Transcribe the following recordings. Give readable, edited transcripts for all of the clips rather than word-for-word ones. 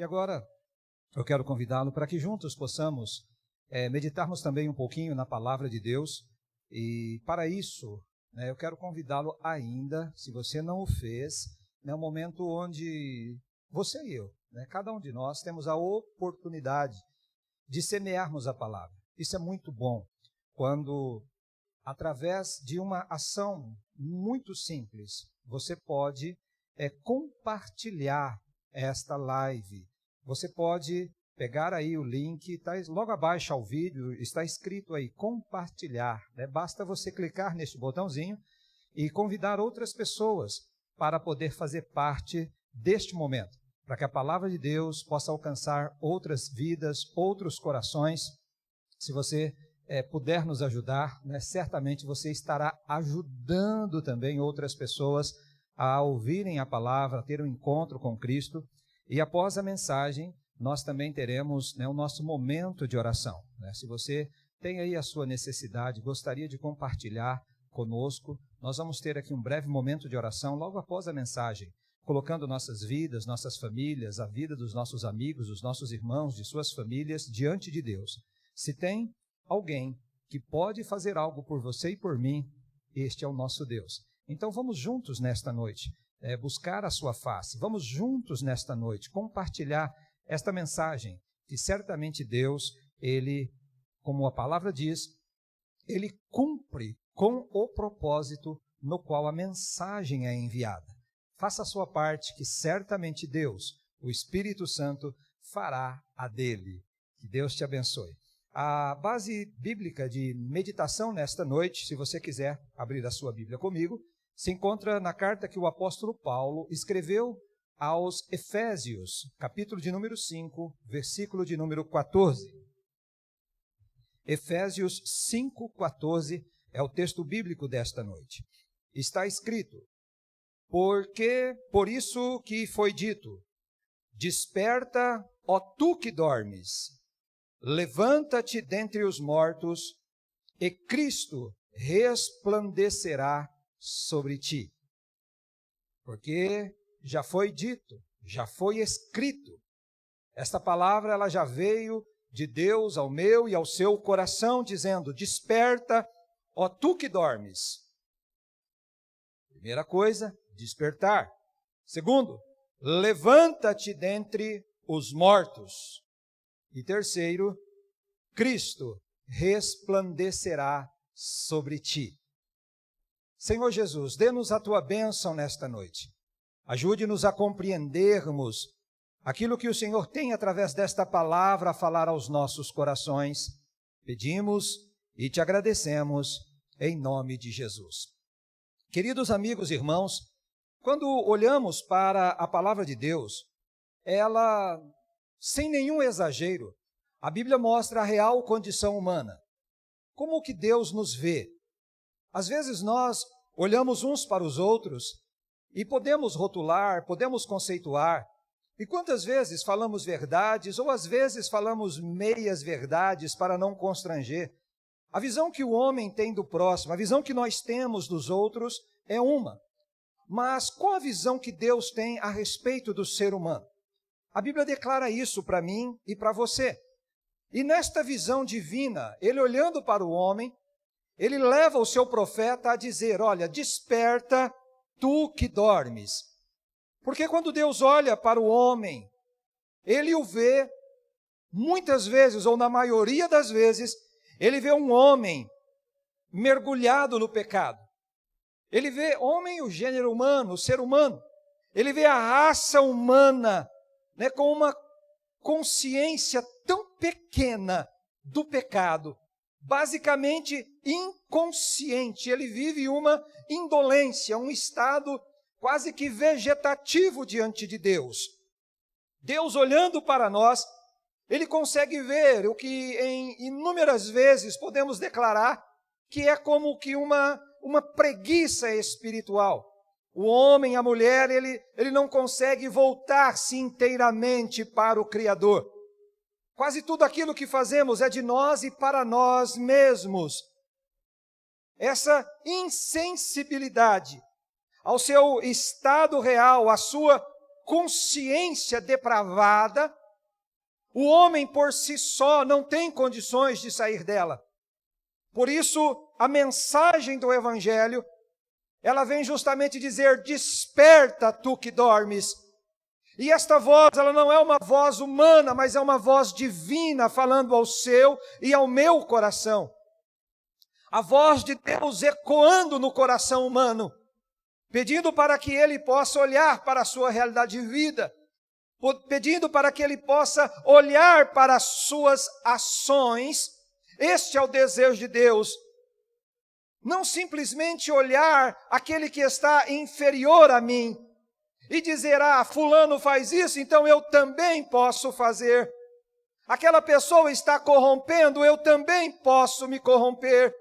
E agora eu quero convidá-lo para que juntos possamos meditarmos também um pouquinho na palavra de Deus. E para isso, eu quero convidá-lo ainda, se você não o fez, um momento onde você e eu, cada um de nós, temos a oportunidade de semearmos a palavra. Isso é muito bom, quando através de uma ação muito simples, você pode compartilhar esta live. Você pode pegar aí o link, está logo abaixo ao vídeo, está escrito aí, compartilhar. Basta você clicar neste botãozinho e convidar outras pessoas para poder fazer parte deste momento, para que a palavra de Deus possa alcançar outras vidas, outros corações. Se você puder nos ajudar, certamente você estará ajudando também outras pessoas a ouvirem a palavra, a ter um encontro com Cristo. E após a mensagem, nós também teremos o nosso momento de oração. Se você tem aí a sua necessidade, gostaria de compartilhar conosco, nós vamos ter aqui um breve momento de oração logo após a mensagem, colocando nossas vidas, nossas famílias, a vida dos nossos amigos, dos nossos irmãos, de suas famílias, diante de Deus. Se tem alguém que pode fazer algo por você e por mim, este é o nosso Deus. Então vamos juntos nesta noite buscar a sua face. Vamos juntos nesta noite compartilhar esta mensagem, que certamente Deus, Ele, como a palavra diz, Ele cumpre com o propósito no qual a mensagem é enviada. Faça a sua parte, que certamente Deus, o Espírito Santo, fará a dele. Que Deus te abençoe. A base bíblica de meditação nesta noite, se você quiser abrir a sua Bíblia comigo, se encontra na carta que o apóstolo Paulo escreveu aos Efésios, capítulo de número 5, versículo de número 14. Efésios 5:14 é o texto bíblico desta noite. Está escrito: porque por isso que foi dito, desperta, ó tu que dormes, levanta-te dentre os mortos, e Cristo resplandecerá sobre ti. Porque já foi dito, já foi escrito. Esta palavra ela já veio de Deus ao meu e ao seu coração, dizendo: desperta, ó tu que dormes. Primeira coisa, despertar. Segundo, levanta-te dentre os mortos. E terceiro, Cristo resplandecerá sobre ti. Senhor Jesus, dê-nos a tua bênção nesta noite. Ajude-nos a compreendermos aquilo que o Senhor tem através desta palavra a falar aos nossos corações. Pedimos e te agradecemos em nome de Jesus. Queridos amigos e irmãos, quando olhamos para a palavra de Deus, ela, sem nenhum exagero, a Bíblia mostra a real condição humana. Como que Deus nos vê? Às vezes nós olhamos uns para os outros e podemos rotular, podemos conceituar. E quantas vezes falamos verdades ou às vezes falamos meias verdades para não constranger? A visão que o homem tem do próximo, a visão que nós temos dos outros é uma. Mas qual a visão que Deus tem a respeito do ser humano? A Bíblia declara isso para mim e para você. E nesta visão divina, ele olhando para o homem, ele leva o seu profeta a dizer: olha, desperta, tu que dormes. Porque quando Deus olha para o homem, ele o vê, muitas vezes, ou na maioria das vezes, ele vê um homem mergulhado no pecado. Ele vê homem, o gênero humano, o ser humano. Ele vê a raça humana, com uma consciência tão pequena do pecado, basicamente inconsciente. Ele vive uma indolência, um estado quase que vegetativo diante de Deus. Deus olhando para nós, ele consegue ver o que em inúmeras vezes podemos declarar que é como que uma preguiça espiritual. O homem, a mulher, ele não consegue voltar-se inteiramente para o Criador. Quase tudo aquilo que fazemos é de nós e para nós mesmos. Essa insensibilidade ao seu estado real, à sua consciência depravada, o homem por si só não tem condições de sair dela. Por isso, a mensagem do Evangelho, ela vem justamente dizer: desperta tu que dormes. E esta voz, ela não é uma voz humana, mas é uma voz divina falando ao seu e ao meu coração. A voz de Deus ecoando no coração humano, pedindo para que ele possa olhar para a sua realidade de vida, pedindo para que ele possa olhar para as suas ações. Este é o desejo de Deus. Não simplesmente olhar aquele que está inferior a mim e dizer: ah, fulano faz isso, então eu também posso fazer. Aquela pessoa está corrompendo, eu também posso me corromper.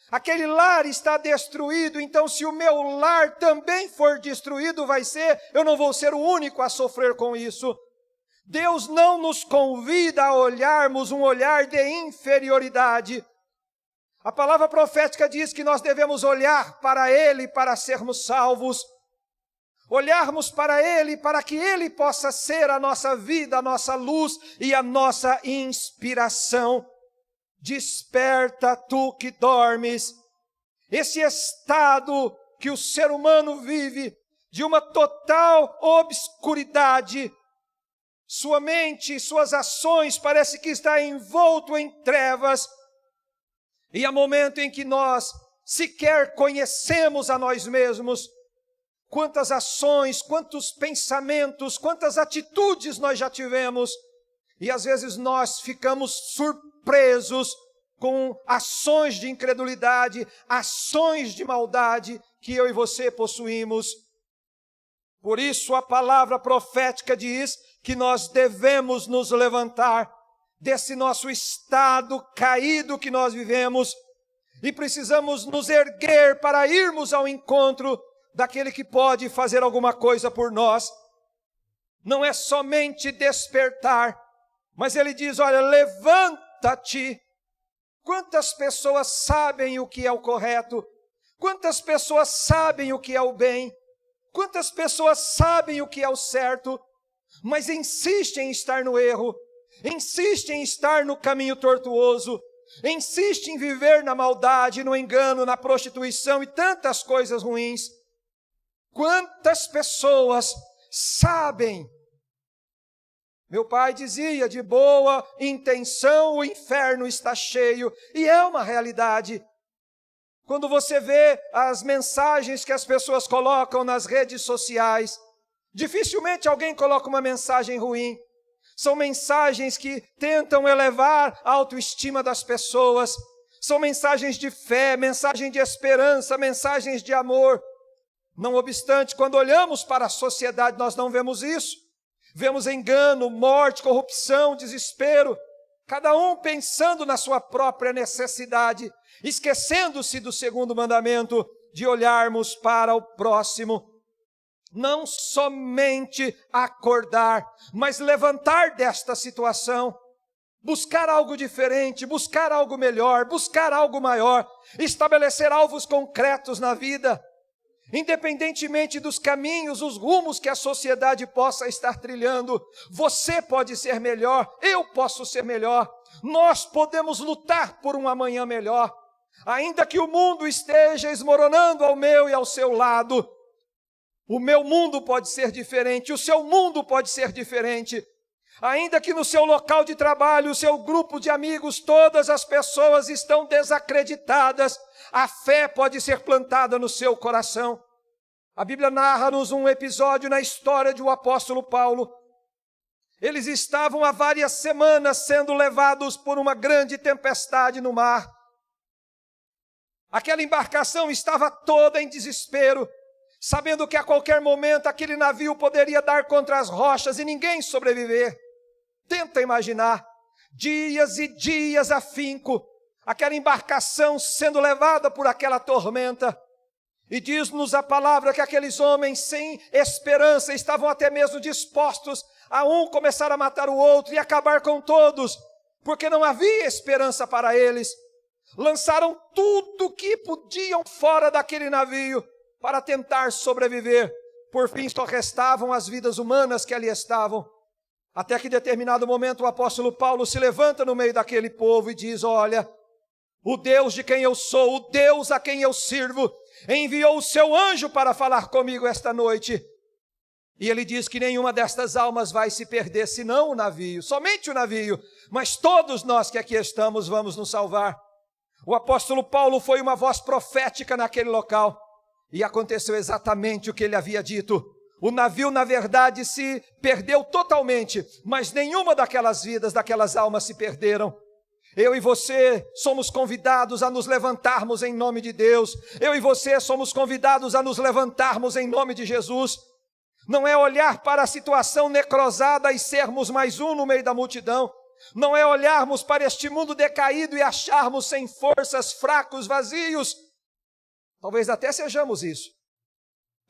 Aquele lar está destruído, então se o meu lar também for destruído, eu não vou ser o único a sofrer com isso. Deus não nos convida a olharmos um olhar de inferioridade. A palavra profética diz que nós devemos olhar para Ele para sermos salvos. Olharmos para Ele para que Ele possa ser a nossa vida, a nossa luz e a nossa inspiração. Desperta tu que dormes. Esse estado que o ser humano vive, de uma total obscuridade, sua mente, suas ações parece que está envolto em trevas, e há momento em que nós sequer conhecemos a nós mesmos. Quantas ações, quantos pensamentos, quantas atitudes nós já tivemos, e às vezes nós ficamos surpresos com ações de incredulidade, ações de maldade que eu e você possuímos. Por isso a palavra profética diz que nós devemos nos levantar desse nosso estado caído que nós vivemos e precisamos nos erguer para irmos ao encontro daquele que pode fazer alguma coisa por nós. Não é somente despertar, mas ele diz: olha, levanta-te. Quantas pessoas sabem o que é o correto? Quantas pessoas sabem o que é o bem? Quantas pessoas sabem o que é o certo, mas insistem em estar no erro, insistem em estar no caminho tortuoso, insistem em viver na maldade, no engano, na prostituição e tantas coisas ruins. Quantas pessoas sabem? Meu pai dizia: de boa intenção o inferno está cheio, e é uma realidade. Quando você vê as mensagens que as pessoas colocam nas redes sociais, dificilmente alguém coloca uma mensagem ruim. São mensagens que tentam elevar a autoestima das pessoas, são mensagens de fé, mensagens de esperança, mensagens de amor. Não obstante, quando olhamos para a sociedade, nós não vemos isso. Vemos engano, morte, corrupção, desespero, cada um pensando na sua própria necessidade, esquecendo-se do segundo mandamento, de olharmos para o próximo. Não somente acordar, mas levantar desta situação, buscar algo diferente, buscar algo melhor, buscar algo maior, estabelecer alvos concretos na vida, independentemente dos caminhos, os rumos que a sociedade possa estar trilhando. Você pode ser melhor, eu posso ser melhor, nós podemos lutar por um amanhã melhor, ainda que o mundo esteja esmoronando ao meu e ao seu lado. O meu mundo pode ser diferente, o seu mundo pode ser diferente. Ainda que no seu local de trabalho, o seu grupo de amigos, todas as pessoas estão desacreditadas, a fé pode ser plantada no seu coração. A Bíblia narra-nos um episódio na história do apóstolo Paulo. Eles estavam há várias semanas sendo levados por uma grande tempestade no mar. Aquela embarcação estava toda em desespero, sabendo que a qualquer momento aquele navio poderia dar contra as rochas e ninguém sobreviver. Tenta imaginar, dias e dias afinco, aquela embarcação sendo levada por aquela tormenta. E diz-nos a palavra que aqueles homens sem esperança estavam até mesmo dispostos a um começar a matar o outro e acabar com todos, porque não havia esperança para eles. Lançaram tudo que podiam fora daquele navio para tentar sobreviver, Por fim, só restavam as vidas humanas que ali estavam. Até que em determinado momento o apóstolo Paulo se levanta no meio daquele povo e diz: olha, o Deus de quem eu sou, o Deus a quem eu sirvo, enviou o seu anjo para falar comigo esta noite. E ele diz que nenhuma destas almas vai se perder, senão o navio, somente o navio, mas todos nós que aqui estamos vamos nos salvar. O apóstolo Paulo foi uma voz profética naquele local, e aconteceu exatamente o que ele havia dito. O navio, na verdade, se perdeu totalmente, mas nenhuma daquelas vidas, daquelas almas se perderam. Eu e você somos convidados a nos levantarmos em nome de Deus. Eu e você somos convidados a nos levantarmos em nome de Jesus. Não é olhar para a situação necrosada e sermos mais um no meio da multidão. Não é olharmos para este mundo decaído e acharmos sem forças, fracos, vazios. Talvez até sejamos isso.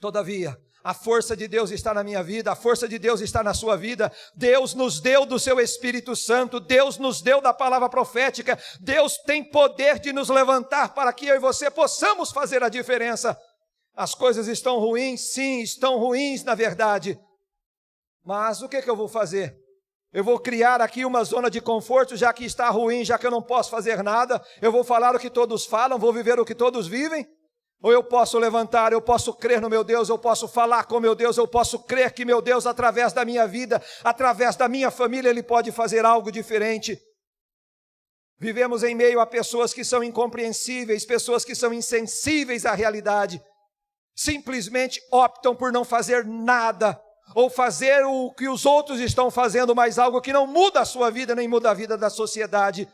Todavia, a força de Deus está na minha vida, a força de Deus está na sua vida. Deus nos deu do seu Espírito Santo, Deus nos deu da palavra profética. Deus tem poder de nos levantar para que eu e você possamos fazer a diferença. As coisas estão ruins? Sim, estão ruins na verdade. Mas o que eu vou fazer? Eu vou criar aqui uma zona de conforto, já que está ruim, já que eu não posso fazer nada. Eu vou falar o que todos falam, vou viver o que todos vivem? Ou eu posso levantar, eu posso crer no meu Deus, eu posso falar com meu Deus, eu posso crer que meu Deus, através da minha vida, através da minha família, Ele pode fazer algo diferente. Vivemos em meio a pessoas que são incompreensíveis, pessoas que são insensíveis à realidade. Simplesmente optam por não fazer nada, ou fazer o que os outros estão fazendo, mas algo que não muda a sua vida, nem muda a vida da sociedade.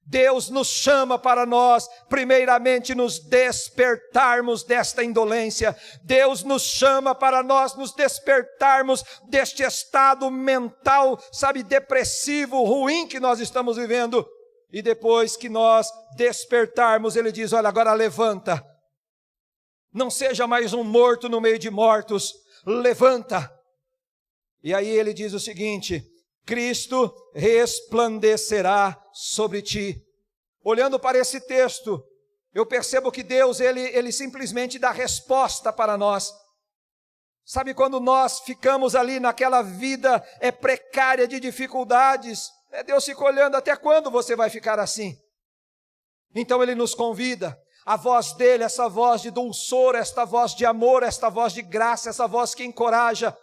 Deus nos chama para nós, primeiramente, nos despertarmos desta indolência. Deus nos chama para nós nos despertarmos deste estado mental, depressivo, ruim que nós estamos vivendo. E depois que nós despertarmos, Ele diz: olha, agora levanta. Não seja mais um morto no meio de mortos, levanta. E aí ele diz o seguinte: Cristo resplandecerá sobre ti. Olhando para esse texto, eu percebo que Deus, ele simplesmente dá resposta para nós. Sabe quando nós ficamos ali naquela vida precária de dificuldades, Deus fica olhando: até quando você vai ficar assim? Então Ele nos convida. A voz dele, essa voz de dulçor, esta voz de amor, esta voz de graça, essa voz que encoraja.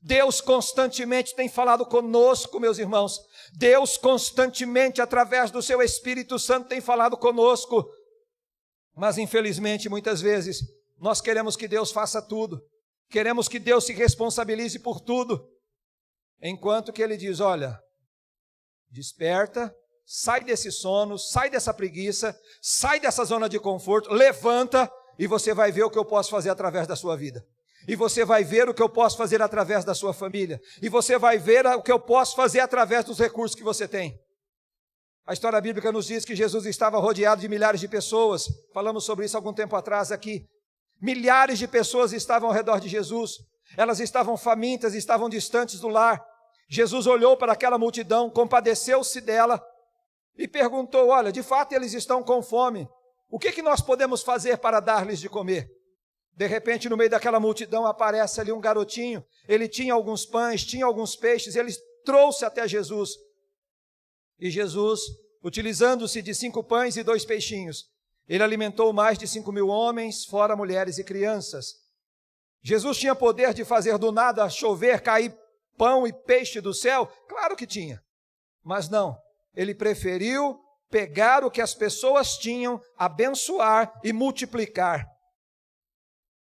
Deus constantemente tem falado conosco, meus irmãos. Deus constantemente, através do seu Espírito Santo, tem falado conosco. Mas infelizmente, muitas vezes, nós queremos que Deus faça tudo. Queremos que Deus se responsabilize por tudo. Enquanto que Ele diz: olha, desperta, sai desse sono, sai dessa preguiça, sai dessa zona de conforto, levanta e você vai ver o que eu posso fazer através da sua vida. E você vai ver o que eu posso fazer através da sua família. E você vai ver o que eu posso fazer através dos recursos que você tem. A história bíblica nos diz que Jesus estava rodeado de milhares de pessoas. Falamos sobre isso algum tempo atrás aqui. Milhares de pessoas estavam ao redor de Jesus. Elas estavam famintas, estavam distantes do lar. Jesus olhou para aquela multidão, compadeceu-se dela e perguntou: olha, de fato eles estão com fome. O que nós podemos fazer para dar-lhes de comer? De repente, no meio daquela multidão, aparece ali um garotinho. Ele tinha alguns pães, tinha alguns peixes. Ele trouxe até Jesus. E Jesus, utilizando-se de 5 pães e 2 peixinhos, Ele alimentou mais de 5.000 homens, fora mulheres e crianças. Jesus tinha poder de fazer do nada chover, cair pão e peixe do céu? Claro que tinha. Mas não. Ele preferiu pegar o que as pessoas tinham, abençoar e multiplicar.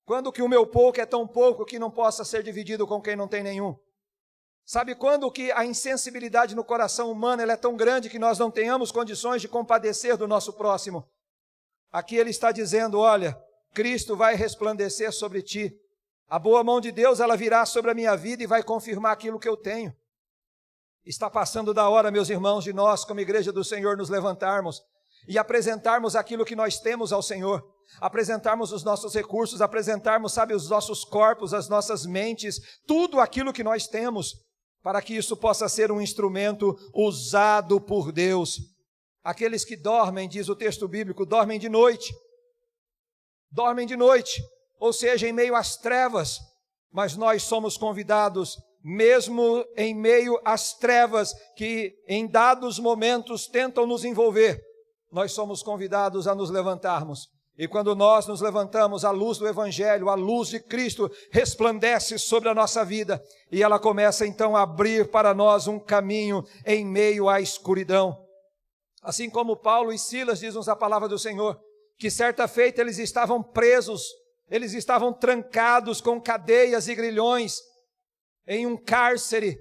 Quando que o meu pouco é tão pouco que não possa ser dividido com quem não tem nenhum? Sabe quando que a insensibilidade no coração humano ela é tão grande que nós não tenhamos condições de compadecer do nosso próximo? Aqui ele está dizendo: olha, Cristo vai resplandecer sobre ti. A boa mão de Deus ela virá sobre a minha vida e vai confirmar aquilo que eu tenho. Está passando da hora, meus irmãos, de nós, como igreja do Senhor, nos levantarmos e apresentarmos aquilo que nós temos ao Senhor. Apresentarmos os nossos recursos, apresentarmos, os nossos corpos, as nossas mentes, tudo aquilo que nós temos, para que isso possa ser um instrumento usado por Deus. Aqueles que dormem, diz o texto bíblico, dormem de noite, ou seja, em meio às trevas, mas nós somos convidados, mesmo em meio às trevas que em dados momentos tentam nos envolver, nós somos convidados a nos levantarmos. E quando nós nos levantamos, a luz do Evangelho, a luz de Cristo resplandece sobre a nossa vida e ela começa então a abrir para nós um caminho em meio à escuridão. Assim como Paulo e Silas, diz-nos a palavra do Senhor, que certa feita eles estavam presos, eles estavam trancados com cadeias e grilhões em um cárcere.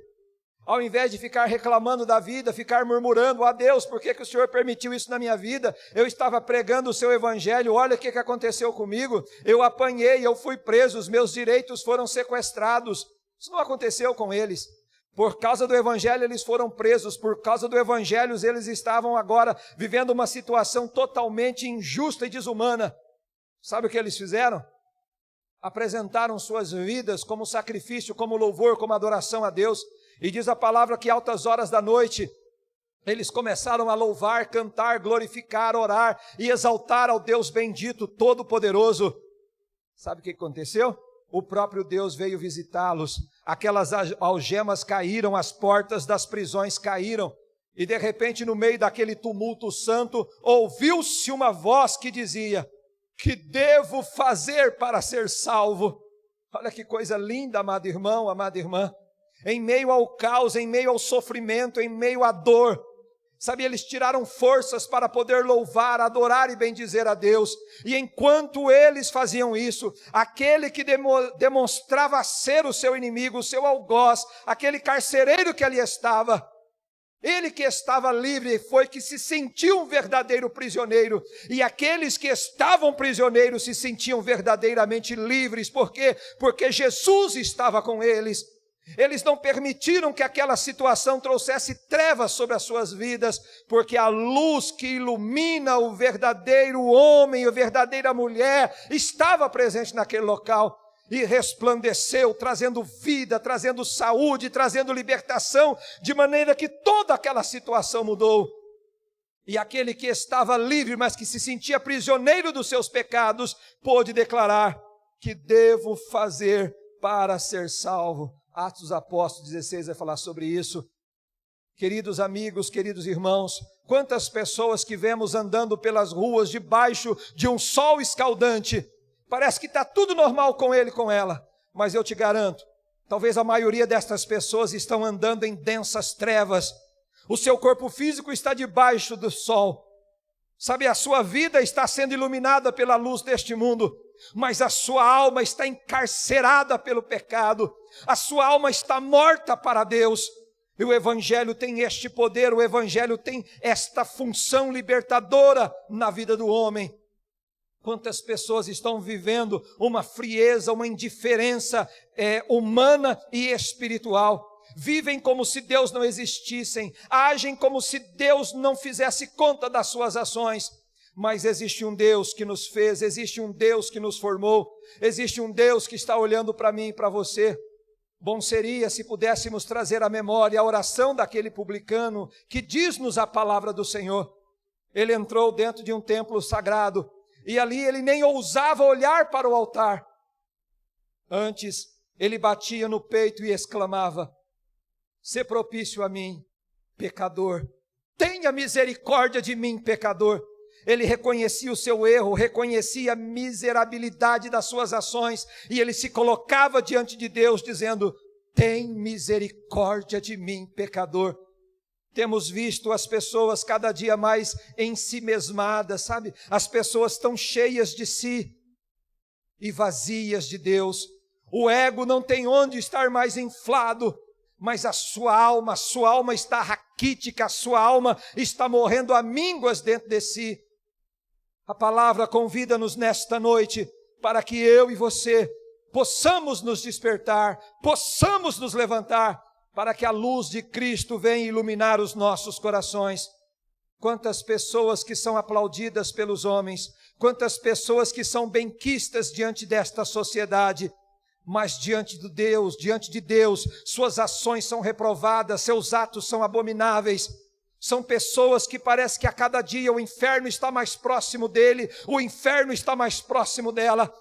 Ao invés de ficar reclamando da vida, ficar murmurando, a Deus, por que o Senhor permitiu isso na minha vida? Eu estava pregando o seu Evangelho, olha o que aconteceu comigo, eu apanhei, eu fui preso, os meus direitos foram sequestrados. Isso não aconteceu com eles. Por causa do Evangelho eles foram presos, por causa do Evangelho eles estavam agora vivendo uma situação totalmente injusta e desumana. Sabe o que eles fizeram? Apresentaram suas vidas como sacrifício, como louvor, como adoração a Deus. E diz a palavra que altas horas da noite, eles começaram a louvar, cantar, glorificar, orar e exaltar ao Deus bendito, todo-poderoso. Sabe o que aconteceu? O próprio Deus veio visitá-los. Aquelas algemas caíram, as portas das prisões caíram. E de repente, no meio daquele tumulto santo, ouviu-se uma voz que dizia: que devo fazer para ser salvo? Olha que coisa linda, amado irmão, amada irmã. Em meio ao caos, em meio ao sofrimento, em meio à dor, sabe, eles tiraram forças para poder louvar, adorar e bendizer a Deus. E enquanto eles faziam isso, aquele que demonstrava ser o seu inimigo, o seu algoz, aquele carcereiro que ali estava, ele que estava livre foi que se sentiu um verdadeiro prisioneiro. E aqueles que estavam prisioneiros se sentiam verdadeiramente livres. Por quê? Porque Jesus estava com eles. Eles não permitiram que aquela situação trouxesse trevas sobre as suas vidas, porque a luz que ilumina o verdadeiro homem, a verdadeira mulher, estava presente naquele local e resplandeceu, trazendo vida, trazendo saúde, trazendo libertação, de maneira que toda aquela situação mudou. E aquele que estava livre, mas que se sentia prisioneiro dos seus pecados, pôde declarar: que devo fazer para ser salvo? Atos dos Apóstolos 16 vai falar sobre isso. Queridos amigos, queridos irmãos, quantas pessoas que vemos andando pelas ruas debaixo de um sol escaldante, parece que está tudo normal com ele e com ela, mas eu te garanto, talvez a maioria destas pessoas estão andando em densas trevas. O seu corpo físico está debaixo do sol, sabe, a sua vida está sendo iluminada pela luz deste mundo, mas a sua alma está encarcerada pelo pecado, a sua alma está morta para Deus. E o Evangelho tem este poder, o Evangelho tem esta função libertadora na vida do homem. Quantas pessoas estão vivendo uma frieza, uma indiferença humana e espiritual, vivem como se Deus não existisse, agem como se Deus não fizesse conta das suas ações. Mas existe um Deus que nos fez, existe um Deus que nos formou, existe um Deus que está olhando para mim e para você. Bom seria se pudéssemos trazer à memória a oração daquele publicano que diz-nos a palavra do Senhor. Ele entrou dentro de um templo sagrado e ali ele nem ousava olhar para o altar. Antes, ele batia no peito e exclamava: sê propício a mim, pecador. Tenha misericórdia de mim, pecador. Ele reconhecia o seu erro, reconhecia a miserabilidade das suas ações, e ele se colocava diante de Deus dizendo: tem misericórdia de mim, pecador. Temos visto as pessoas cada dia mais ensimesmadas, sabe? As pessoas estão cheias de si e vazias de Deus. O ego não tem onde estar mais inflado, mas a sua alma está raquítica, a sua alma está morrendo a mínguas dentro de si. A palavra convida-nos nesta noite para que eu e você possamos nos despertar, possamos nos levantar, para que a luz de Cristo venha iluminar os nossos corações. Quantas pessoas que são aplaudidas pelos homens, quantas pessoas que são benquistas diante desta sociedade, mas diante de Deus, suas ações são reprovadas, seus atos são abomináveis. São pessoas que parece que a cada dia o inferno está mais próximo dele, o inferno está mais próximo dela.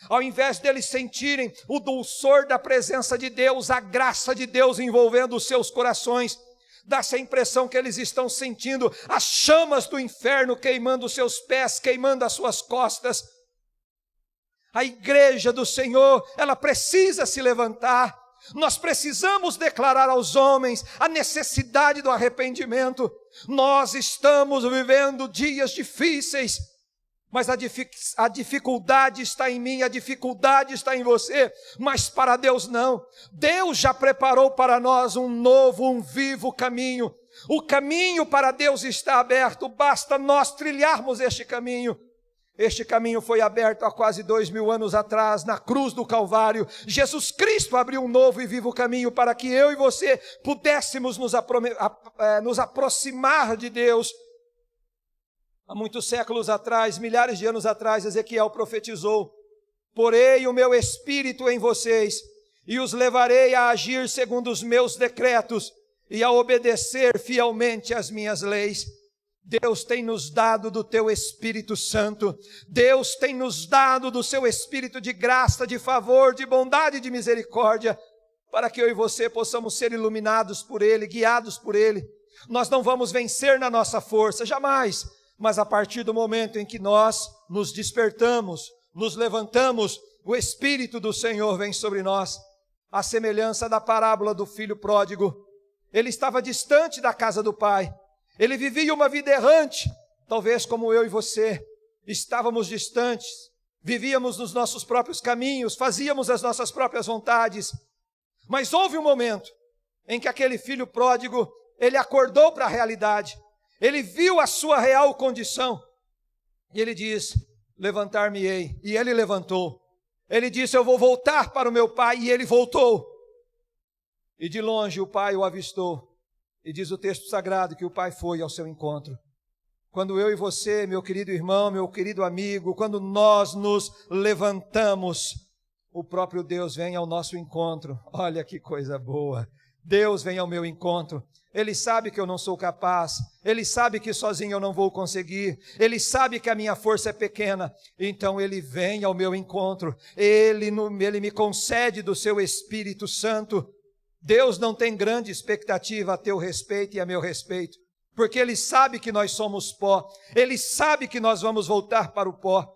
Ao invés deles sentirem o dulçor da presença de Deus, a graça de Deus envolvendo os seus corações, dá-se a impressão que eles estão sentindo as chamas do inferno queimando os seus pés, queimando as suas costas. A igreja do Senhor, ela precisa se levantar. Nós precisamos declarar aos homens a necessidade do arrependimento. Nós estamos vivendo dias difíceis, mas a dificuldade está em mim, a dificuldade está em você, mas para Deus não. Deus já preparou para nós um novo, um vivo caminho. O caminho para Deus está aberto, basta nós trilharmos este caminho. Este caminho foi aberto há quase 2000 anos atrás, na cruz do Calvário. Jesus Cristo abriu um novo e vivo caminho para que eu e você pudéssemos nos aproximar de Deus. Há muitos séculos atrás, milhares de anos atrás, Ezequiel profetizou: porei o meu espírito em vocês e os levarei a agir segundo os meus decretos e a obedecer fielmente às minhas leis. Deus tem nos dado do teu Espírito Santo. Deus tem nos dado do seu Espírito de graça, de favor, de bondade e de misericórdia, para que eu e você possamos ser iluminados por Ele, guiados por Ele. Nós não vamos vencer na nossa força, jamais. Mas a partir do momento em que nós nos despertamos, nos levantamos, o Espírito do Senhor vem sobre nós. A semelhança da parábola do filho pródigo. Ele estava distante da casa do pai. Ele vivia uma vida errante, talvez como eu e você. Estávamos distantes, vivíamos nos nossos próprios caminhos, fazíamos as nossas próprias vontades. Mas houve um momento em que aquele filho pródigo, ele acordou para a realidade. Ele viu a sua real condição. E ele diz: levantar-me-ei. E ele levantou. Ele disse: eu vou voltar para o meu pai. E ele voltou. E de longe o pai o avistou. E diz o texto sagrado que o pai foi ao seu encontro. Quando eu e você, meu querido irmão, meu querido amigo, quando nós nos levantamos, o próprio Deus vem ao nosso encontro. Olha que coisa boa. Deus vem ao meu encontro. Ele sabe que eu não sou capaz. Ele sabe que sozinho eu não vou conseguir. Ele sabe que a minha força é pequena. Então Ele vem ao meu encontro. Ele me concede do seu Espírito Santo. Deus não tem grande expectativa a teu respeito e a meu respeito, porque Ele sabe que nós somos pó. Ele sabe que nós vamos voltar para o pó.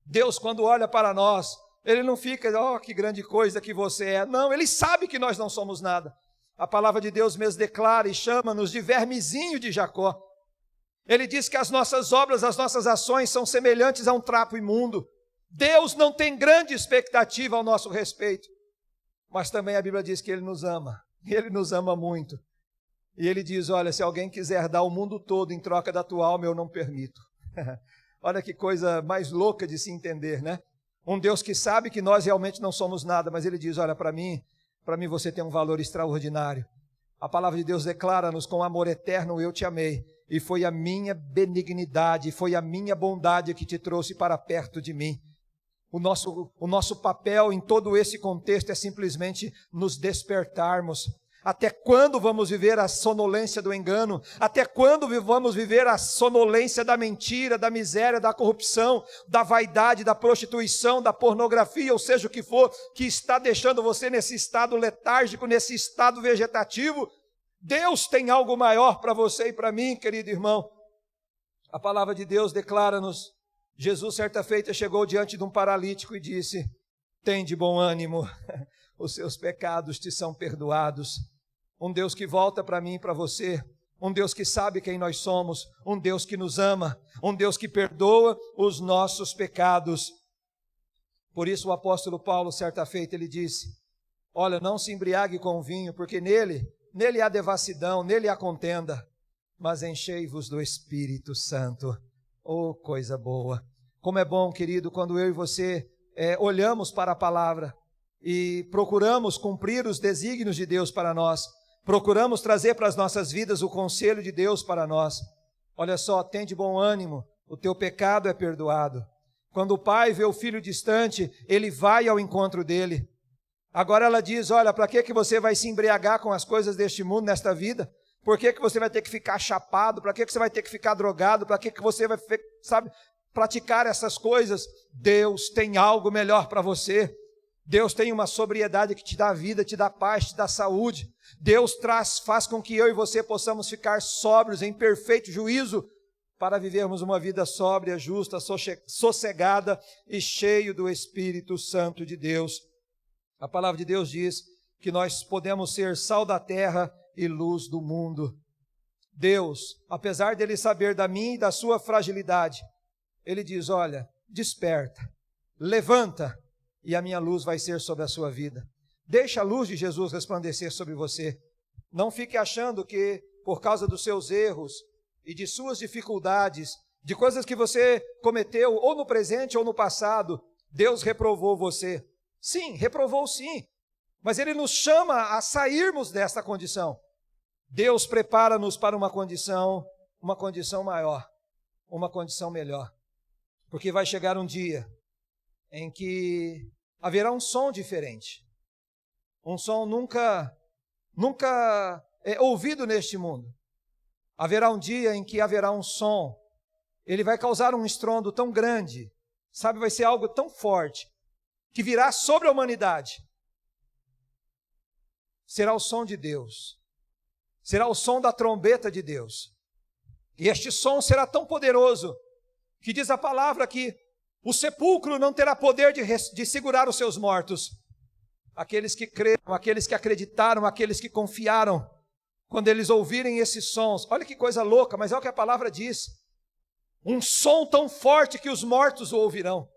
Deus, quando olha para nós, Ele não fica: oh, que grande coisa que você é. Não, Ele sabe que nós não somos nada. A palavra de Deus mesmo declara e chama-nos de vermezinho de Jacó. Ele diz que as nossas obras, as nossas ações são semelhantes a um trapo imundo. Deus não tem grande expectativa ao nosso respeito. Mas também a Bíblia diz que Ele nos ama. Ele nos ama muito. E Ele diz: olha, se alguém quiser dar o mundo todo em troca da tua alma, eu não permito. Olha que coisa mais louca de se entender, né? Um Deus que sabe que nós realmente não somos nada, mas Ele diz: olha, para mim você tem um valor extraordinário. A palavra de Deus declara-nos: com amor eterno eu te amei, e foi a minha benignidade, foi a minha bondade que te trouxe para perto de mim. O nosso papel em todo esse contexto é simplesmente nos despertarmos. Até quando vamos viver a sonolência do engano? Até quando vamos viver a sonolência da mentira, da miséria, da corrupção, da vaidade, da prostituição, da pornografia, ou seja o que for, que está deixando você nesse estado letárgico, nesse estado vegetativo? Deus tem algo maior para você e para mim, querido irmão. A palavra de Deus declara-nos: Jesus, certa feita, chegou diante de um paralítico e disse: tem de bom ânimo, os seus pecados te são perdoados. Um Deus que volta para mim e para você, um Deus que sabe quem nós somos, um Deus que nos ama, um Deus que perdoa os nossos pecados. Por isso o apóstolo Paulo, certa feita, ele disse: olha, não se embriague com vinho, porque nele há devassidão, nele há contenda, mas enchei-vos do Espírito Santo. Oh, coisa boa! Como é bom, querido, quando eu e você olhamos para a palavra e procuramos cumprir os desígnios de Deus para nós, procuramos trazer para as nossas vidas o conselho de Deus para nós. Olha só, tem de bom ânimo, o teu pecado é perdoado. Quando o pai vê o filho distante, ele vai ao encontro dele. Agora ela diz: olha, para que você vai se embriagar com as coisas deste mundo, nesta vida? Por que você vai ter que ficar chapado? Para que você vai ter que ficar drogado? Para que você vai, sabe? praticar essas coisas, Deus tem algo melhor para você. Deus tem uma sobriedade que te dá vida, te dá paz, te dá saúde. Deus faz com que eu e você possamos ficar sóbrios, em perfeito juízo, para vivermos uma vida sóbria, justa, sossegada e cheio do Espírito Santo de Deus. A palavra de Deus diz que nós podemos ser sal da terra e luz do mundo. Deus, apesar dele saber da minha e da sua fragilidade, ele diz, olha, desperta, levanta, e a minha luz vai ser sobre a sua vida. Deixa a luz de Jesus resplandecer sobre você. Não fique achando que por causa dos seus erros e de suas dificuldades, de coisas que você cometeu ou no presente ou no passado, Deus reprovou você. Sim, reprovou sim, mas Ele nos chama a sairmos desta condição. Deus prepara-nos para uma condição maior, uma condição melhor. Porque vai chegar um dia em que haverá um som diferente. Um som nunca ouvido neste mundo. Haverá um dia em que haverá um som, ele vai causar um estrondo tão grande, sabe, vai ser algo tão forte, que virá sobre a humanidade. Será o som de Deus. Será o som da trombeta de Deus. E este som será tão poderoso, que diz a palavra que o sepulcro não terá poder de segurar os seus mortos. Aqueles que creram, aqueles que acreditaram, aqueles que confiaram, quando eles ouvirem esses sons, olha que coisa louca, mas é o que a palavra diz. Um som tão forte que os mortos o ouvirão.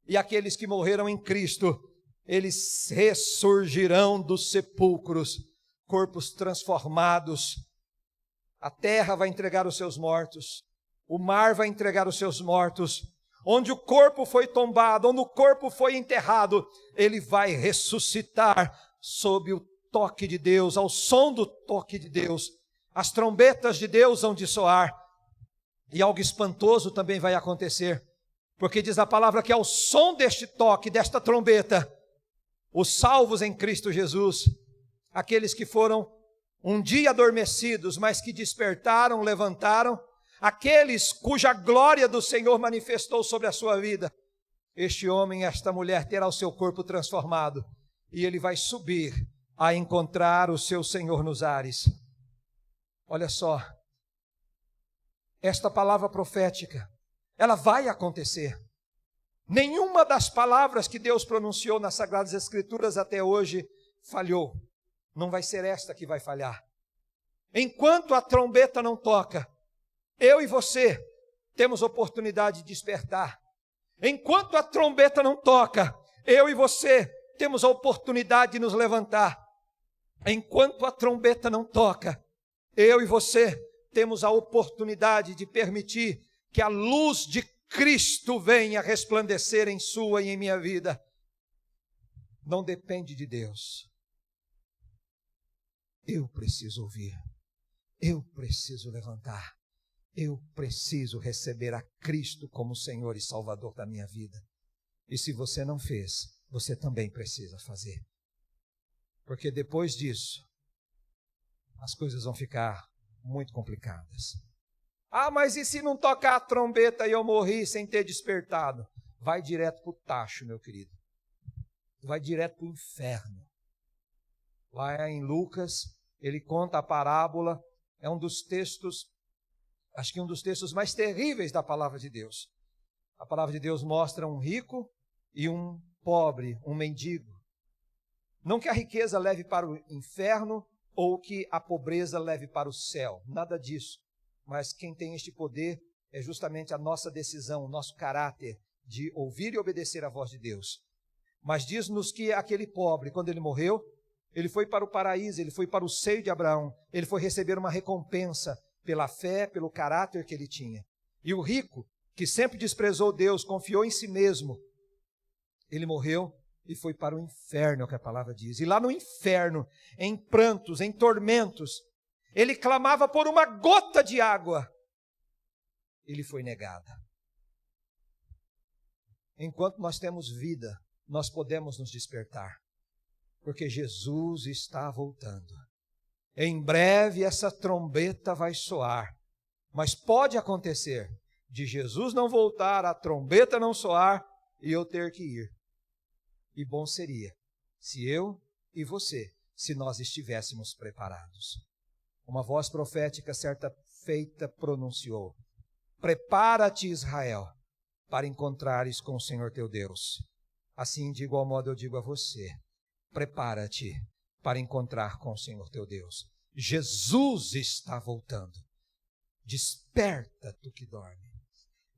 E aqueles que morreram em Cristo, eles ressurgirão dos sepulcros, corpos transformados. A terra vai entregar os seus mortos, o mar vai entregar os seus mortos. Onde o corpo foi tombado, onde o corpo foi enterrado, ele vai ressuscitar sob o toque de Deus, ao som do toque de Deus. As trombetas de Deus hão de soar. E algo espantoso também vai acontecer, porque diz a palavra que ao som deste toque, desta trombeta, os salvos em Cristo Jesus, aqueles que foram um dia adormecidos, mas que despertaram, levantaram, aqueles cuja glória do Senhor manifestou sobre a sua vida, este homem, esta mulher terá o seu corpo transformado, e ele vai subir a encontrar o seu Senhor nos ares. Olha só, esta palavra profética, ela vai acontecer. Nenhuma das palavras que Deus pronunciou nas Sagradas Escrituras até hoje falhou. Não vai ser esta que vai falhar. Enquanto a trombeta não toca, eu e você temos oportunidade de despertar. Enquanto a trombeta não toca, eu e você temos a oportunidade de nos levantar. Enquanto a trombeta não toca, eu e você temos a oportunidade de permitir que a luz de Cristo venha resplandecer em sua e em minha vida. Não depende de Deus. Eu preciso ouvir. Eu preciso levantar. Eu preciso receber a Cristo como Senhor e Salvador da minha vida. E se você não fez, você também precisa fazer. Porque depois disso, as coisas vão ficar muito complicadas. Ah, mas e se não tocar a trombeta e eu morri sem ter despertado? Vai direto para o tacho, meu querido. Vai direto para o inferno. Lá em Lucas, ele conta a parábola, é um dos textos, acho que um dos textos mais terríveis da palavra de Deus. A palavra de Deus mostra um rico e um pobre, um mendigo. Não que a riqueza leve para o inferno ou que a pobreza leve para o céu, nada disso. Mas quem tem este poder é justamente a nossa decisão, o nosso caráter de ouvir e obedecer à voz de Deus. Mas diz-nos que aquele pobre, quando ele morreu, ele foi para o paraíso, ele foi para o seio de Abraão, ele foi receber uma recompensa pela fé, pelo caráter que ele tinha. E o rico, que sempre desprezou Deus, confiou em si mesmo, ele morreu e foi para o inferno, é o que a palavra diz. E lá no inferno, em prantos, em tormentos, ele clamava por uma gota de água. Ele foi negado. Enquanto nós temos vida, nós podemos nos despertar, porque Jesus está voltando. Em breve essa trombeta vai soar, mas pode acontecer de Jesus não voltar, a trombeta não soar e eu ter que ir. E bom seria se eu e você, se nós estivéssemos preparados. Uma voz profética certa feita pronunciou: prepara-te, Israel, para encontrares com o Senhor teu Deus. Assim, de igual modo, eu digo a você: prepara-te para encontrar com o Senhor teu Deus. Jesus está voltando. Desperta, tu que dorme.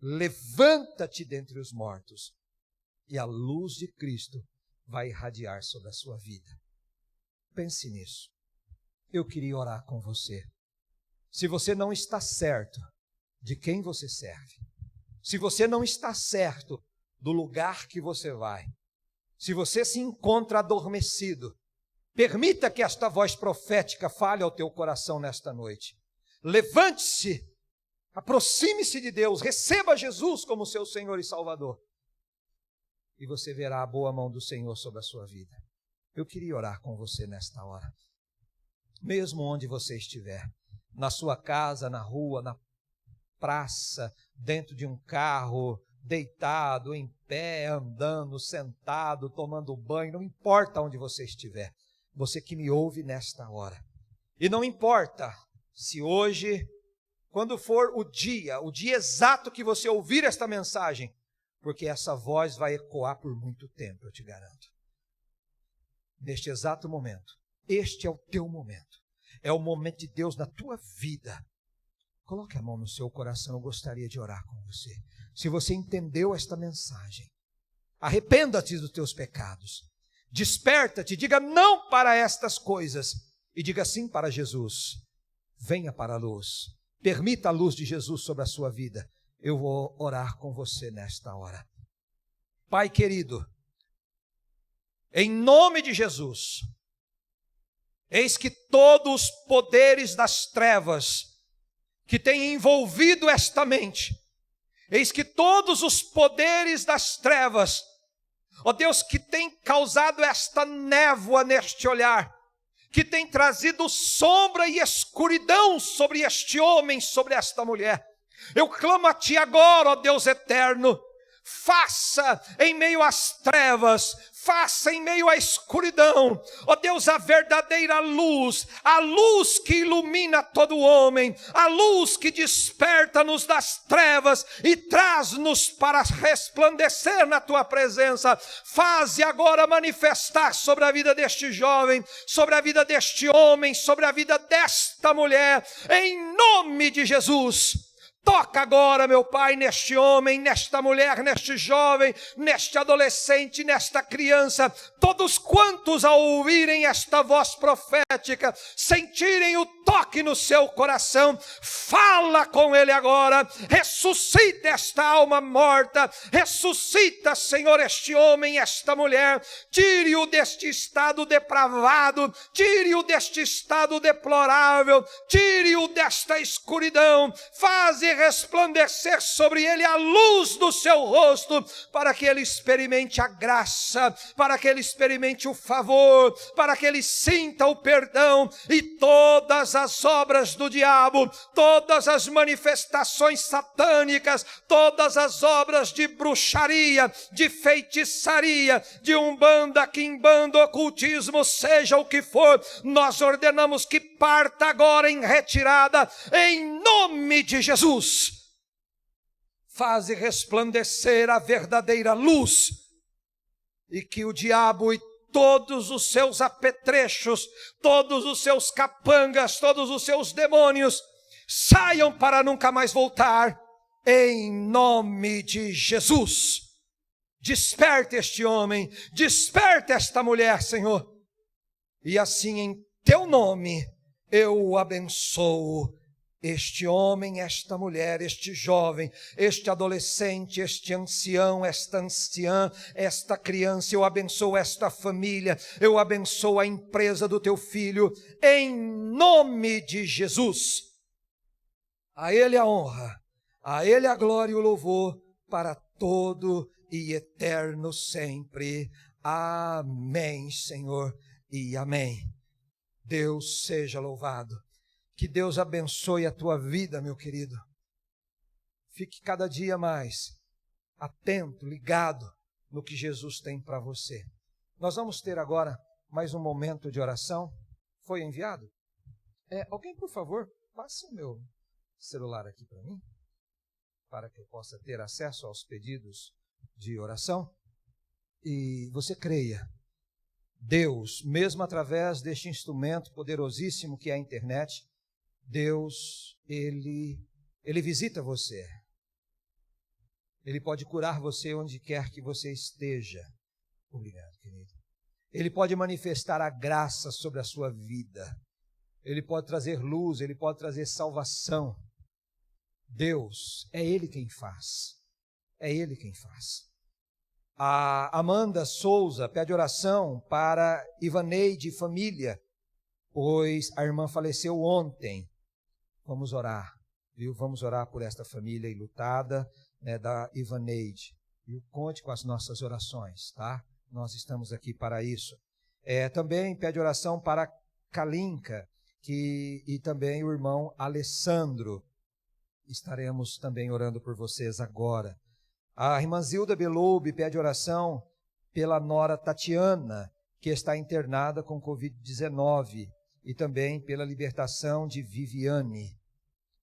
Levanta-te dentre os mortos, e a luz de Cristo vai irradiar sobre a sua vida. Pense nisso. Eu queria orar com você. Se você não está certo de quem você serve, se você não está certo do lugar que você vai, se você se encontra adormecido, permita que esta voz profética fale ao teu coração nesta noite. Levante-se, aproxime-se de Deus, receba Jesus como seu Senhor e Salvador, e você verá a boa mão do Senhor sobre a sua vida. Eu queria orar com você nesta hora. Mesmo onde você estiver, na sua casa, na rua, na praça, dentro de um carro, deitado, em pé, andando, sentado, tomando banho, não importa onde você estiver, você que me ouve nesta hora. E não importa se hoje, quando for o dia exato que você ouvir esta mensagem, porque essa voz vai ecoar por muito tempo, eu te garanto. Neste exato momento, este é o teu momento, é o momento de Deus na tua vida. Coloque a mão no seu coração, eu gostaria de orar com você. Se você entendeu esta mensagem, arrependa-te dos teus pecados, desperta-te, diga não para estas coisas e diga sim para Jesus. Venha para a luz, permita a luz de Jesus sobre a sua vida. Eu vou orar com você nesta hora. Pai querido, em nome de Jesus, eis que todos os poderes das trevas que têm envolvido esta mente, eis que todos os poderes das trevas, ó Deus, que têm causado esta névoa neste olhar, que tem trazido sombra e escuridão sobre este homem, sobre esta mulher, eu clamo a Ti agora, ó Deus eterno, faça em meio às trevas, faça em meio à escuridão, ó Deus, a verdadeira luz, a luz que ilumina todo homem, a luz que desperta-nos das trevas e traz-nos para resplandecer na Tua presença. Faze agora manifestar sobre a vida deste jovem, sobre a vida deste homem, sobre a vida desta mulher, em nome de Jesus. Toca agora, meu Pai, neste homem, nesta mulher, neste jovem, neste adolescente, nesta criança, todos quantos ao ouvirem esta voz profética, sentirem o toque no seu coração, fala com ele agora, ressuscita esta alma morta, ressuscita, Senhor, este homem, esta mulher, tire-o deste estado depravado, tire-o deste estado deplorável, tire-o desta escuridão, faze resplandecer sobre ele a luz do seu rosto, para que ele experimente a graça, para que ele experimente o favor, para que ele sinta o perdão, e todas as obras do diabo, todas as manifestações satânicas, todas as obras de bruxaria, de feitiçaria, de umbanda, quimbanda, ocultismo, seja o que for, nós ordenamos que parta agora em retirada, em nome de Jesus. Faze resplandecer a verdadeira luz, e que o diabo e todos os seus apetrechos, todos os seus capangas, todos os seus demônios saiam para nunca mais voltar, em nome de Jesus. Desperte este homem, desperte esta mulher, Senhor, e assim em Teu nome eu o abençoo. Este homem, esta mulher, este jovem, este adolescente, este ancião, esta anciã, esta criança, eu abençoo esta família, eu abençoo a empresa do Teu Filho, em nome de Jesus. A Ele a honra, a Ele a glória e o louvor, para todo e eterno sempre. Amém, Senhor, e amém. Deus seja louvado. Que Deus abençoe a tua vida, meu querido. Fique cada dia mais atento, ligado no que Jesus tem para você. Nós vamos ter agora mais um momento de oração. Foi enviado? Alguém, por favor, passe o meu celular aqui para mim, para que eu possa ter acesso aos pedidos de oração. E você creia, Deus, mesmo através deste instrumento poderosíssimo que é a internet, Deus, Ele visita você. Ele pode curar você onde quer que você esteja. Obrigado, querido. Ele pode manifestar a graça sobre a sua vida. Ele pode trazer luz, Ele pode trazer salvação. Deus, é Ele quem faz. É Ele quem faz. A Amanda Souza pede oração para Ivaneide e família, pois a irmã faleceu ontem. Vamos orar, viu? Vamos orar por esta família enlutada, né, da Ivaneide. E conte com as nossas orações, tá? Nós estamos aqui para isso. Também pede oração para Kalinka e também o irmão Alessandro. Estaremos também orando por vocês agora. A irmã Zilda Beloube pede oração pela nora Tatiana, que está internada com Covid-19, e também pela libertação de Viviane.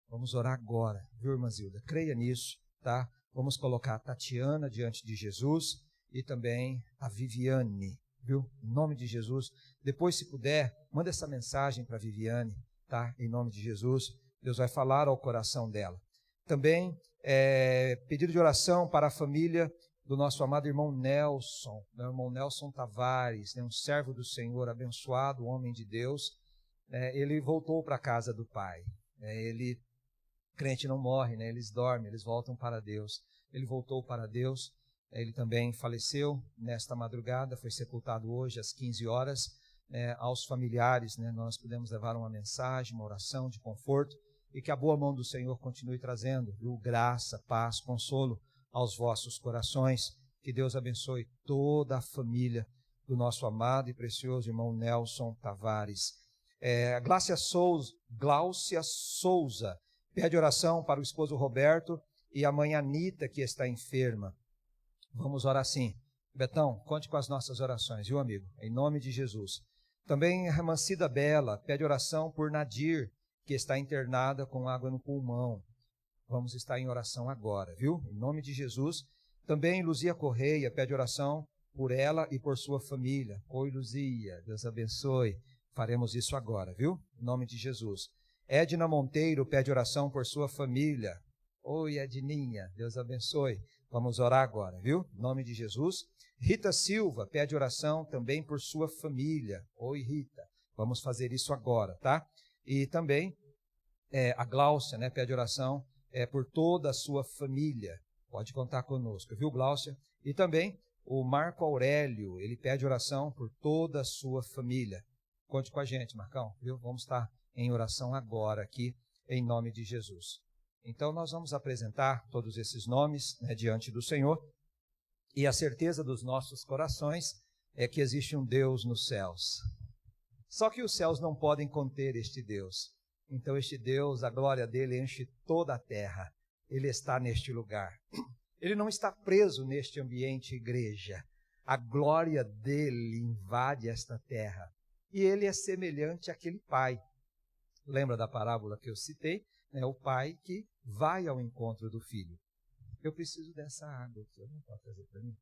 Vamos orar agora, viu, irmã Zilda? Creia nisso, tá? Vamos colocar a Tatiana diante de Jesus e também a Viviane, viu? Em nome de Jesus. Depois, se puder, manda essa mensagem para a Viviane, tá? Em nome de Jesus. Deus vai falar ao coração dela. Também pedido de oração para a família do nosso amado irmão Nelson, meu irmão Nelson Tavares, né, um servo do Senhor, abençoado, homem de Deus. Ele voltou para a casa do Pai. Crente não morre, né, eles dormem, eles voltam para Deus. Ele voltou para Deus, ele também faleceu nesta madrugada, foi sepultado hoje às 15 horas. Aos familiares, né, nós podemos levar uma mensagem, uma oração de conforto, e que a boa mão do Senhor continue trazendo, viu, graça, paz, consolo aos vossos corações. Que Deus abençoe toda a família do nosso amado e precioso irmão Nelson Tavares. Gláucia Souza pede oração para o esposo Roberto e a mãe Anita, que está enferma. Vamos orar sim. Betão, conte com as nossas orações, viu, amigo? Em nome de Jesus. Também a irmã Cida Bela pede oração por Nadir, que está internada com água no pulmão. Vamos estar em oração agora, viu? Em nome de Jesus. Também Luzia Correia pede oração por ela e por sua família. Oi, Luzia, Deus abençoe. Faremos isso agora, viu? Em nome de Jesus. Edna Monteiro pede oração por sua família. Oi, Edninha, Deus abençoe. Vamos orar agora, viu? Em nome de Jesus. Rita Silva pede oração também por sua família. Oi, Rita. Vamos fazer isso agora, tá? E também a Gláucia, né, pede oração por toda a sua família. Pode contar conosco, viu, Gláucia? E também o Marco Aurélio, ele pede oração por toda a sua família. Conte com a gente, Marcão, viu? Vamos estar em oração agora aqui, em nome de Jesus. Então, nós vamos apresentar todos esses nomes, né, diante do Senhor, e a certeza dos nossos corações é que existe um Deus nos céus. Só que os céus não podem conter este Deus. Então este Deus, a glória dele enche toda a terra. Ele está neste lugar. Ele não está preso neste ambiente igreja. A glória dele invade esta terra. E ele é semelhante àquele pai. Lembra da parábola que eu citei? É o pai que vai ao encontro do filho. Eu preciso dessa água aqui. Não pode trazer para mim?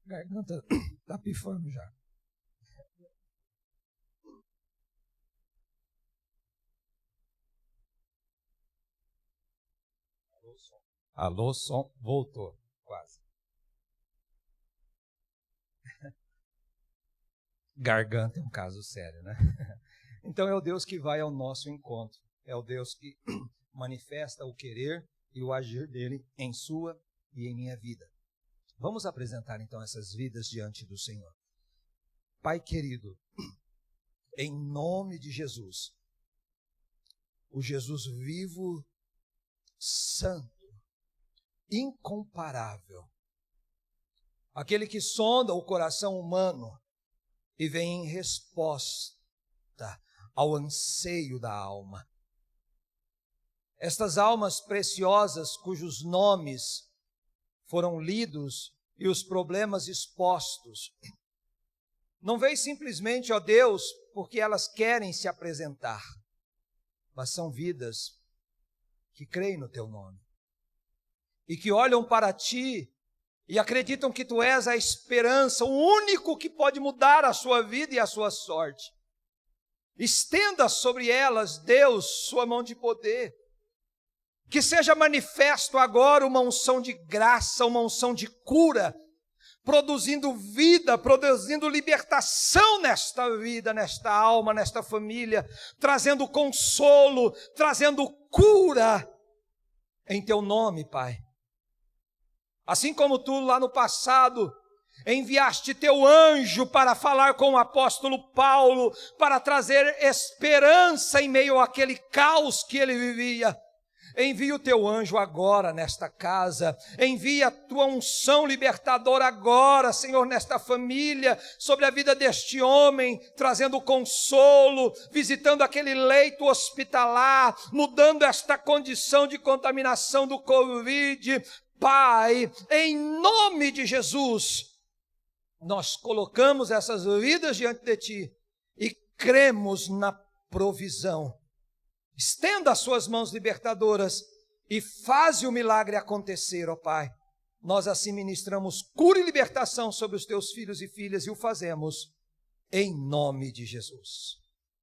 Garganta está pifando já. Alô, som. Voltou, quase. Garganta é um caso sério, né? Então é o Deus que vai ao nosso encontro. É o Deus que manifesta o querer e o agir dele em sua e em minha vida. Vamos apresentar então essas vidas diante do Senhor. Pai querido, em nome de Jesus, o Jesus vivo, santo, incomparável, aquele que sonda o coração humano e vem em resposta ao anseio da alma. Estas almas preciosas cujos nomes foram lidos e os problemas expostos, não veio simplesmente, ó Deus, porque elas querem se apresentar, mas são vidas que creem no Teu nome e que olham para Ti e acreditam que Tu és a esperança, o único que pode mudar a sua vida e a sua sorte. Estenda sobre elas, Deus, sua mão de poder. Que seja manifesto agora uma unção de graça, uma unção de cura, produzindo vida, produzindo libertação nesta vida, nesta alma, nesta família, trazendo consolo, trazendo cura em Teu nome, Pai. Assim como Tu lá no passado enviaste Teu anjo para falar com o apóstolo Paulo, para trazer esperança em meio àquele caos que ele vivia. Envia o Teu anjo agora nesta casa, envia a Tua unção libertadora agora, Senhor, nesta família, sobre a vida deste homem, trazendo consolo, visitando aquele leito hospitalar, mudando esta condição de contaminação do Covid. Pai, em nome de Jesus, nós colocamos essas vidas diante de Ti e cremos na provisão. Estenda as suas mãos libertadoras e faze o milagre acontecer, ó Pai. Nós assim ministramos cura e libertação sobre os Teus filhos e filhas e o fazemos em nome de Jesus.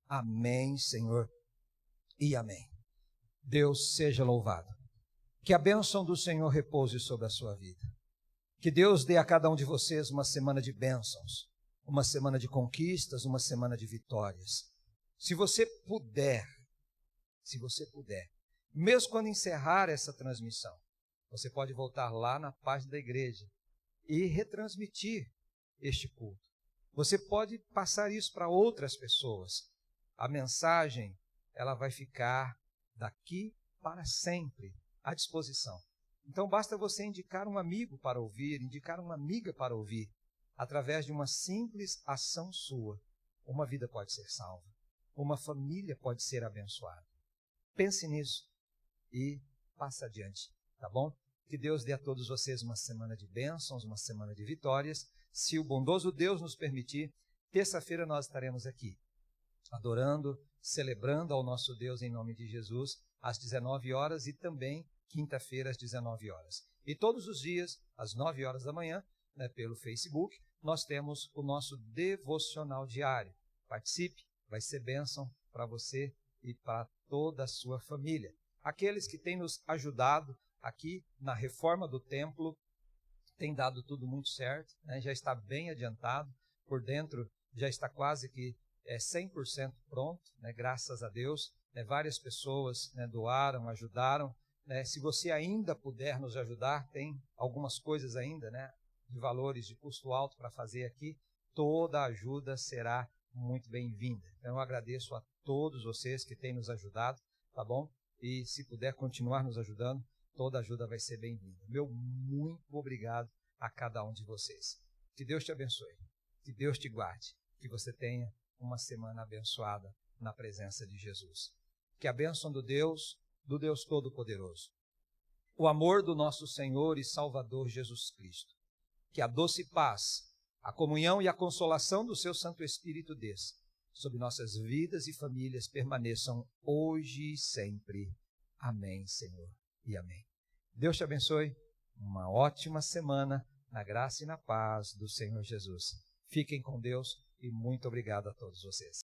Amém, Senhor, e amém. Deus seja louvado. Que a bênção do Senhor repouse sobre a sua vida. Que Deus dê a cada um de vocês uma semana de bênçãos, uma semana de conquistas, uma semana de vitórias. Se você puder, mesmo quando encerrar essa transmissão, você pode voltar lá na página da igreja e retransmitir este culto. Você pode passar isso para outras pessoas. A mensagem, ela vai ficar daqui para sempre à disposição. Então basta você indicar um amigo para ouvir, indicar uma amiga para ouvir. Através de uma simples ação sua, uma vida pode ser salva, uma família pode ser abençoada. Pense nisso e passe adiante, tá bom? Que Deus dê a todos vocês uma semana de bênçãos, uma semana de vitórias. Se o bondoso Deus nos permitir, terça-feira nós estaremos aqui, adorando, celebrando ao nosso Deus em nome de Jesus, às 19 horas e também quinta-feira às 19 horas. E todos os dias, às 9 horas da manhã, pelo Facebook, nós temos o nosso devocional diário. Participe, vai ser bênção para você e para toda a sua família. Aqueles que têm nos ajudado aqui na reforma do templo, tem dado tudo muito certo, já está bem adiantado, por dentro já está quase que 100% pronto, graças a Deus. Várias pessoas doaram, ajudaram. Se você ainda puder nos ajudar, tem algumas coisas ainda, de valores de custo alto para fazer aqui, toda ajuda será muito bem-vinda. Então eu agradeço a todos vocês que têm nos ajudado, tá bom? E se puder continuar nos ajudando, toda ajuda vai ser bem-vinda. Meu muito obrigado a cada um de vocês. Que Deus te abençoe, que Deus te guarde, que você tenha uma semana abençoada na presença de Jesus. Que a bênção do Deus Todo-Poderoso, o amor do nosso Senhor e Salvador Jesus Cristo, que a doce paz, a comunhão e a consolação do seu Santo Espírito desça sobre nossas vidas e famílias, permaneçam hoje e sempre. Amém, Senhor, e amém. Deus te abençoe, uma ótima semana, na graça e na paz do Senhor Jesus. Fiquem com Deus e muito obrigado a todos vocês.